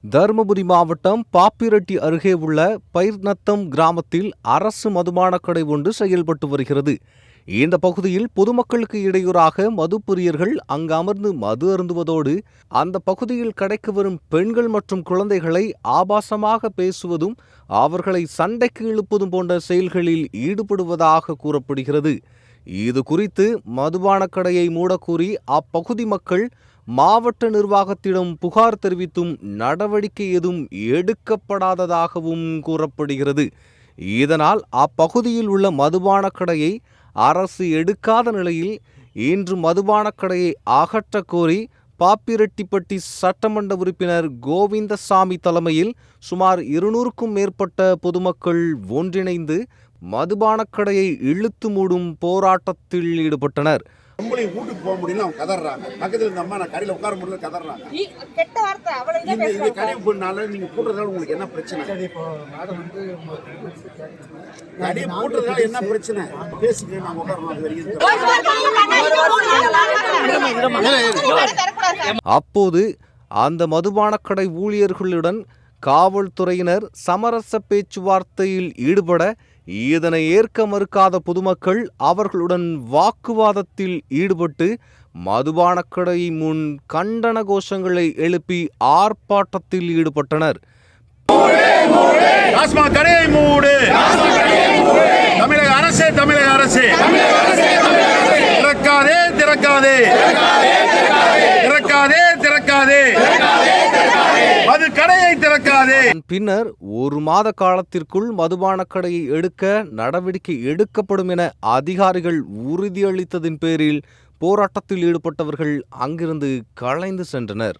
தருமபுரி மாவட்டம் பாப்பிரெட்டி அருகே உள்ள பைர்நத்தம் கிராமத்தில் அரசு மதுபானக் கடை ஒன்று செயல்பட்டு வருகிறது. இந்த பகுதியில் பொதுமக்களுக்கு இடையூறாக மதுப்பிரியர்கள் அங்கு அமர்ந்து மது அருந்துவதோடு அந்த பகுதியில் கடைக்கு வரும் பெண்கள் மற்றும் குழந்தைகளை ஆபாசமாக பேசுவதும் அவர்களை சண்டைக்கு இழுப்பதும் போன்ற செயல்களில் ஈடுபடுவதாக கூறப்படுகிறது. இது குறித்து மதுபானக் கடையை மூடக்கூறி அப்பகுதி மக்கள் மாவட்ட நிர்வாகத்திடம் புகார் தெரிவித்தும் நடவடிக்கை எதுவும் எடுக்கப்படாததாகவும் கூறப்படுகிறது. இதனால் அப்பகுதியில் உள்ள மதுபானக் கடையை அரசு எடுக்காத நிலையில் இன்று மதுபானக் கடையை அகற்றக் கோரி பாப்பிரெட்டிப்பட்டி சட்டமன்ற உறுப்பினர் கோவிந்தசாமி தலைமையில் சுமார் 200க்கும் மேற்பட்ட பொதுமக்கள் ஒன்றிணைந்து மதுபானக் கடையை இழுத்து மூடும் போராட்டத்தில் ஈடுபட்டனர். நம்மளையும் வீட்டுக்கு போக முடியல, அவங்க கதறாங்க. பக்கத்துல இருந்த அம்மா நான் கடையில் உட்கார முடியல கதறாங்க. கெட்ட வார்த்தை அவ்வளவு இந்த கடை போனால நீங்க போடுறதால உங்களுக்கு என்ன பிரச்சனை? கடை போடுறதால என்ன பிரச்சனை பேசுங்க, நான் உட்காரணும். அப்போது அந்த மதுபானக் கடை ஊழியர்களுடன் காவல்துறையினர் சமரச பேச்சுவார்த்தையில் ஈடுபட இதனை ஏற்க மறுக்காத பொதுமக்கள் அவர்களுடன் வாக்குவாதத்தில் ஈடுபட்டு மதுபானக் கடை முன் கண்டன கோஷங்களை எழுப்பி ஆர்ப்பாட்டத்தில் ஈடுபட்டனர். கடையை மூடு, தமிழக அரசே, தமிழக அரசே, திறக்காதே, திறக்காதே, திறக்காதே, திறக்காதே, அது கடையை திறக்காதே. பின்னர் 1 மாத காலத்திற்குள் மதுபானக் கடையை எடுக்க நடவடிக்கை எடுக்கப்படும் என அதிகாரிகள் உறுதியளித்ததின் பேரில் போராட்டத்தில் ஈடுபட்டவர்கள் அங்கிருந்து கலைந்து சென்றனர்.